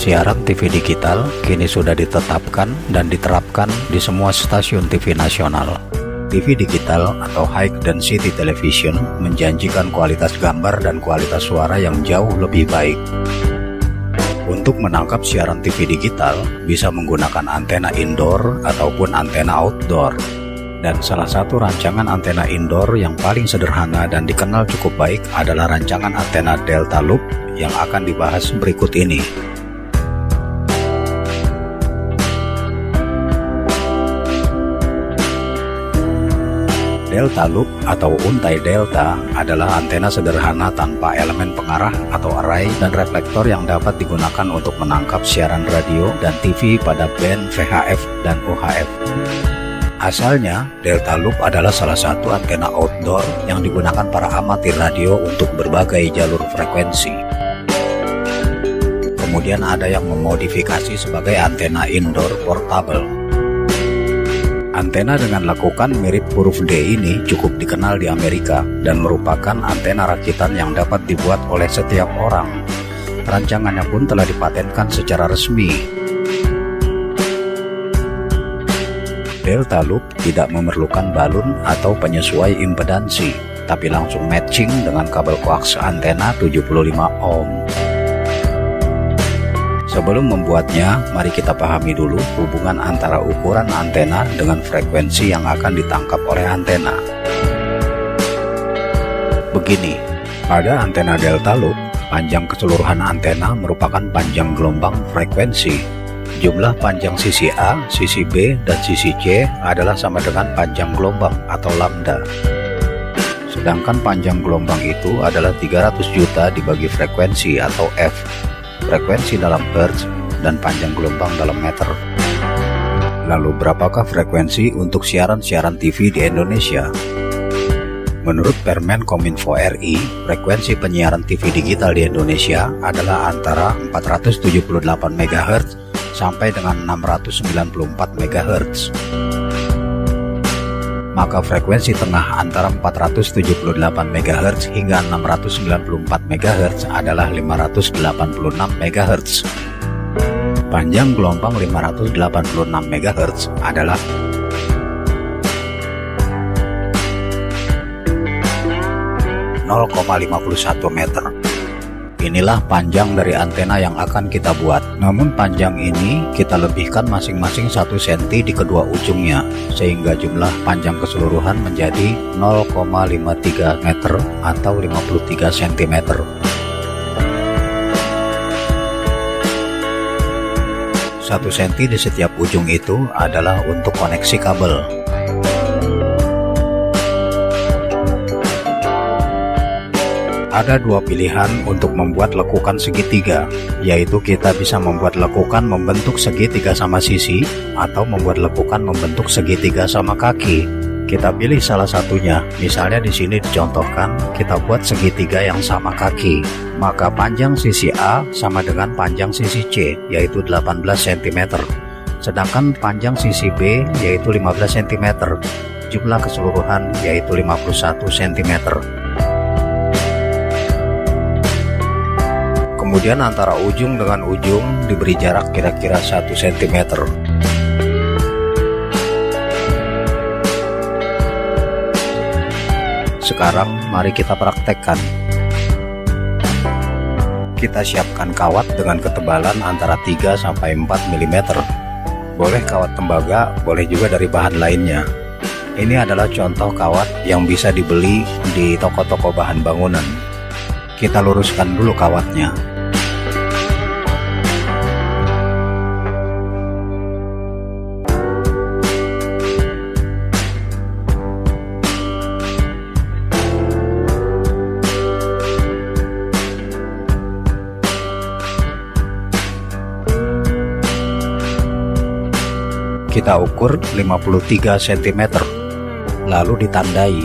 Siaran TV digital kini sudah ditetapkan dan diterapkan di semua stasiun TV nasional. TV digital atau High Density Television menjanjikan kualitas gambar dan kualitas suara yang jauh lebih baik. Untuk menangkap siaran TV digital, bisa menggunakan antena indoor ataupun antena outdoor. Dan salah satu rancangan antena indoor yang paling sederhana dan dikenal cukup baik adalah rancangan antena Delta Loop yang akan dibahas berikut ini. Delta Loop atau untai delta adalah antena sederhana tanpa elemen pengarah atau array dan reflektor yang dapat digunakan untuk menangkap siaran radio dan TV pada band VHF dan UHF. Asalnya, Delta Loop adalah salah satu antena outdoor yang digunakan para amatir radio untuk berbagai jalur frekuensi. Kemudian ada yang memodifikasi sebagai antena indoor portable. Antena dengan lekukan mirip huruf D ini cukup dikenal di Amerika dan merupakan antena rakitan yang dapat dibuat oleh setiap orang. Rancangannya pun telah dipatenkan secara resmi. Delta Loop tidak memerlukan balun atau penyesuai impedansi, tapi langsung matching dengan kabel koax antena 75 ohm. Sebelum membuatnya, mari kita pahami dulu hubungan antara ukuran antena dengan frekuensi yang akan ditangkap oleh antena. Begini, pada antena Delta Loop, panjang keseluruhan antena merupakan panjang gelombang frekuensi. Jumlah panjang sisi A, sisi B, dan sisi C adalah sama dengan panjang gelombang atau lambda. Sedangkan panjang gelombang itu adalah 300 juta dibagi frekuensi atau F. Frekuensi dalam Hertz dan panjang gelombang dalam meter. Lalu berapakah frekuensi untuk siaran-siaran TV di Indonesia? Menurut Permen Kominfo RI, frekuensi penyiaran TV digital di Indonesia adalah antara 478 MHz sampai dengan 694 MHz. Maka frekuensi tengah antara 478 MHz hingga 694 MHz adalah 586 MHz. Panjang gelombang 586 MHz adalah 0,51 meter. Inilah panjang dari antena yang akan kita buat. Namun panjang ini kita lebihkan masing-masing 1 cm di kedua ujungnya, sehingga jumlah panjang keseluruhan menjadi 0,53 meter atau 53 cm. Satu senti di setiap ujung itu adalah untuk koneksi kabel. Ada dua pilihan untuk membuat lekukan segitiga, yaitu kita bisa membuat lekukan membentuk segitiga sama sisi, atau membuat lekukan membentuk segitiga sama kaki. Kita pilih salah satunya. Misalnya di sini dicontohkan, kita buat segitiga yang sama kaki. Maka panjang sisi A sama dengan panjang sisi C, yaitu 18 cm. Sedangkan panjang sisi B yaitu 15 cm. Jumlah keseluruhan yaitu 51 cm. Kemudian antara ujung dengan ujung diberi jarak kira-kira 1 cm. Sekarang mari kita praktekkan. Kita siapkan kawat dengan ketebalan antara 3-4 mm. Boleh kawat tembaga, boleh juga dari bahan lainnya. Ini adalah contoh kawat yang bisa dibeli di toko-toko bahan bangunan. Kita luruskan dulu kawatnya. Kita ukur 53 cm, lalu ditandai.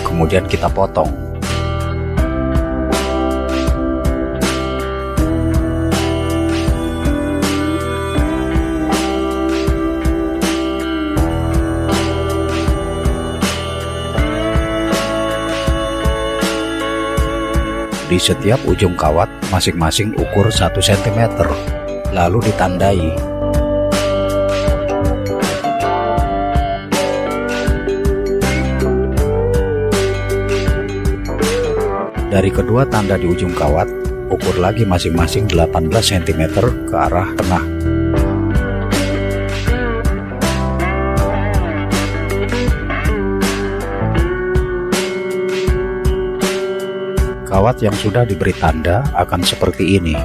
Kemudian kita potong. Di setiap ujung kawat masing-masing ukur 1 cm, lalu ditandai. Dari kedua tanda di ujung kawat, ukur lagi masing-masing 18 cm ke arah tengah. Kawat yang sudah diberi tanda akan seperti ini.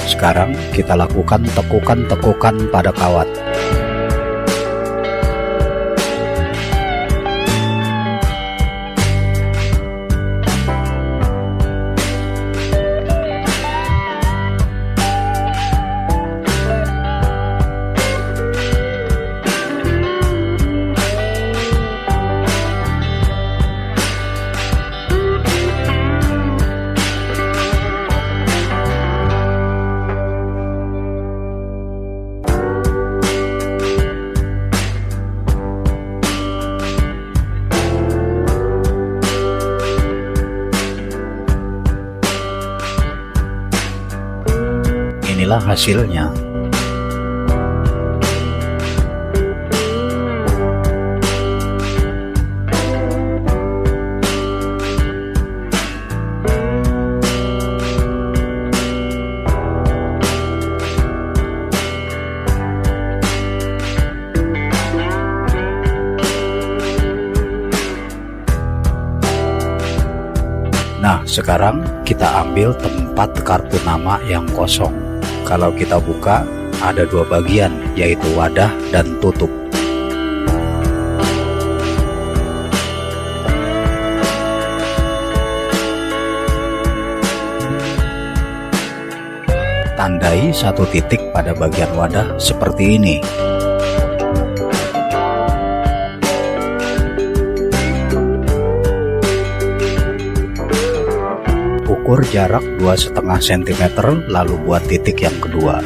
Sekarang kita lakukan tekukan-tekukan pada kawat. Inilah hasilnya. Nah, sekarang kita ambil tempat kartu nama yang kosong. Kalau kita buka, ada 2 bagian, yaitu wadah dan tutup. Tandai 1 titik pada bagian wadah seperti ini. Ukur jarak 2,5 cm, lalu buat titik yang kedua.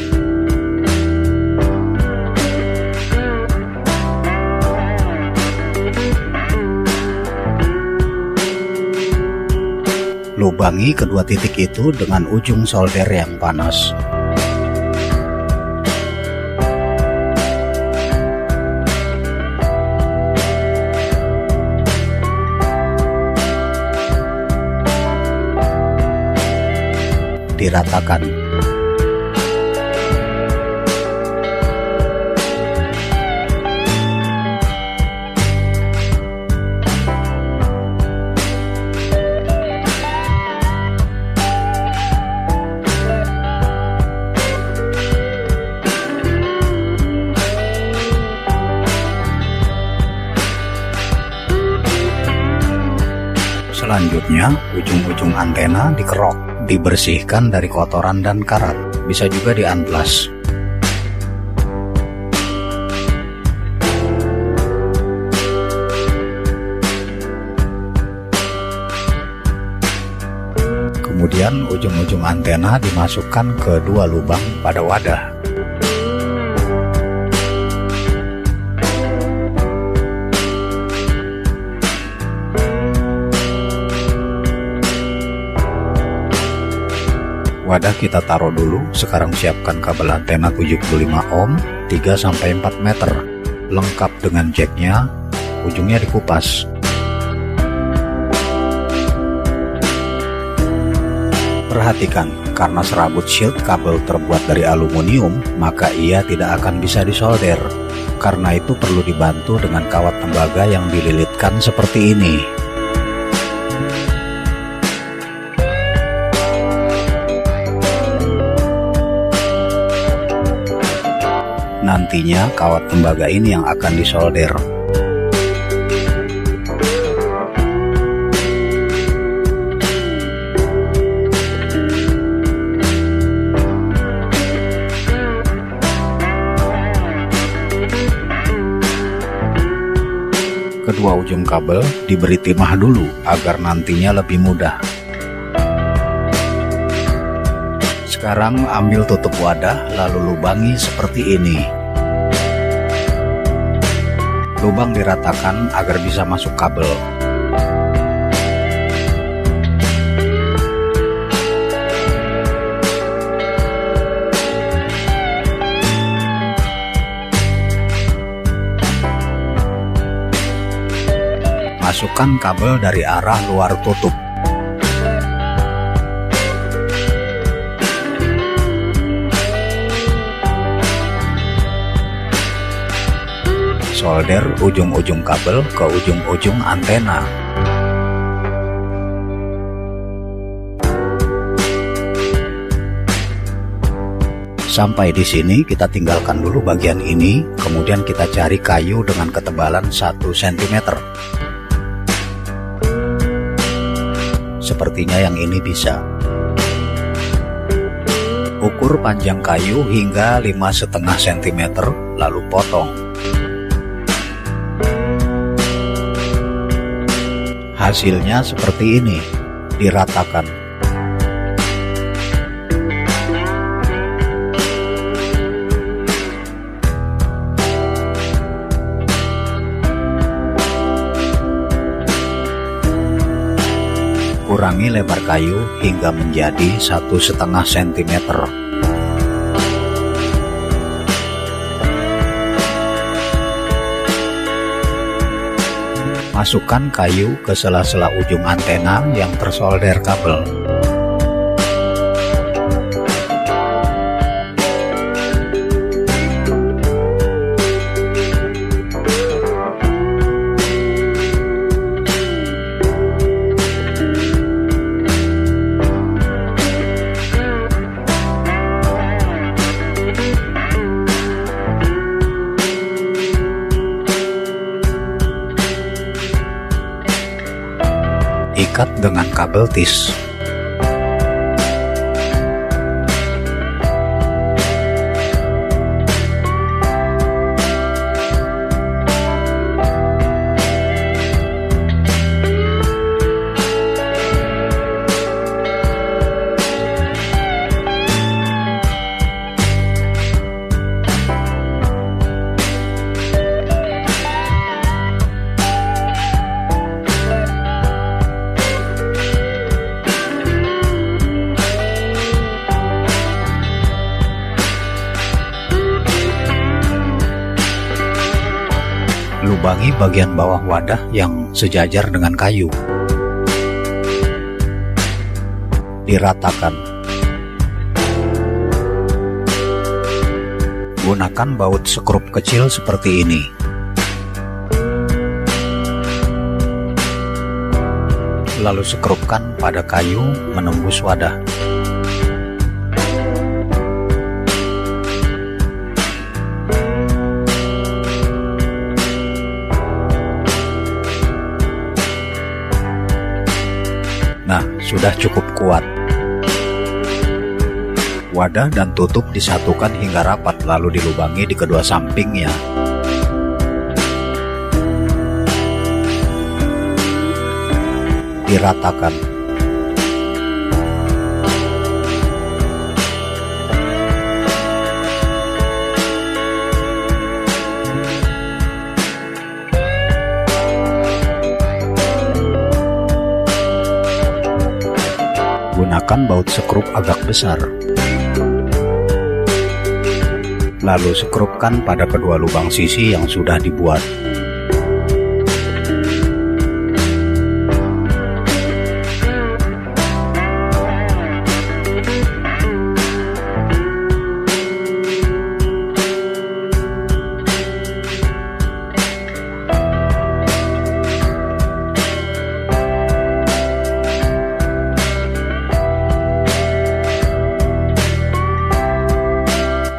Lubangi kedua titik itu dengan ujung solder yang panas. Diratakan. Selanjutnya, ujung-ujung antena dikerok, dibersihkan dari kotoran dan karat, bisa juga diamplas. Kemudian ujung-ujung antena dimasukkan ke 2 lubang pada wadah. Wadah kita taruh dulu. Sekarang siapkan kabel antena 75 ohm 3-4 meter, lengkap dengan jacknya. Ujungnya dikupas. Perhatikan, karena serabut shield kabel terbuat dari aluminium, maka ia tidak akan bisa disolder. Karena itu perlu dibantu dengan kawat tembaga yang dililitkan seperti ini. Nantinya kawat tembaga ini yang akan disolder. Kedua ujung kabel diberi timah dulu agar nantinya lebih mudah. Sekarang ambil tutup wadah lalu lubangi seperti ini. Lubang diratakan agar bisa masuk kabel. Masukkan kabel dari arah luar tutup. Solder ujung-ujung kabel ke ujung-ujung antena. Sampai di sini kita tinggalkan dulu bagian ini, kemudian kita cari kayu dengan ketebalan 1 cm. Sepertinya yang ini bisa. Ukur panjang kayu hingga 5,5 cm, lalu potong. Hasilnya seperti ini, diratakan. Kurangi lebar kayu hingga menjadi 1,5 cm. Masukkan kayu ke sela-sela ujung antena yang tersolder kabel. Ikat dengan kabel tis. Lubangi bagian bawah wadah yang sejajar dengan kayu. Diratakan. Gunakan baut skrup kecil seperti ini. Lalu sekrupkan pada kayu menembus wadah. Nah, sudah cukup kuat. Wadah dan tutup disatukan hingga rapat, lalu dilubangi di kedua sampingnya. Diratakan. Gunakan baut skrup agak besar. Lalu sekrupkan pada kedua lubang sisi yang sudah dibuat.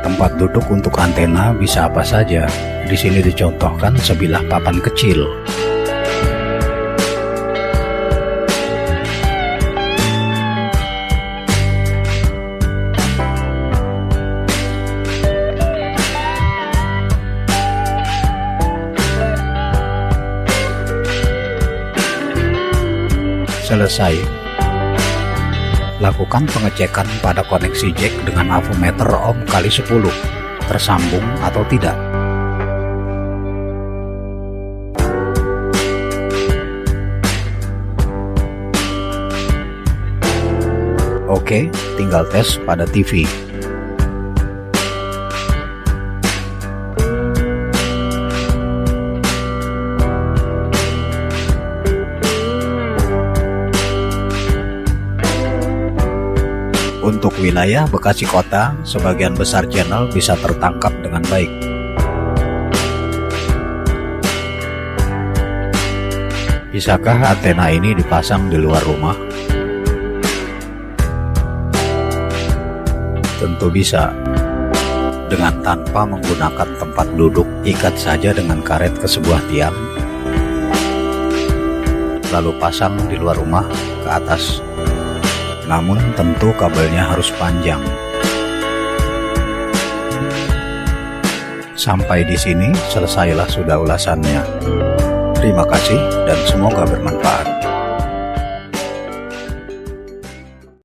Tempat duduk untuk antena bisa apa saja. Di sini dicontohkan sebilah papan kecil. Selesai. Lakukan pengecekan pada koneksi jack dengan avometer ohm kali 10, tersambung atau tidak. Oke, tinggal tes pada TV. Untuk wilayah Bekasi Kota, sebagian besar channel bisa tertangkap dengan baik. Bisakah antena ini dipasang di luar rumah? Tentu bisa. Dengan tanpa menggunakan tempat duduk, ikat saja dengan karet ke sebuah tiang, lalu pasang di luar rumah ke atas. Namun tentu kabelnya harus panjang. Sampai di sini selesailah sudah ulasannya. Terima kasih dan semoga bermanfaat.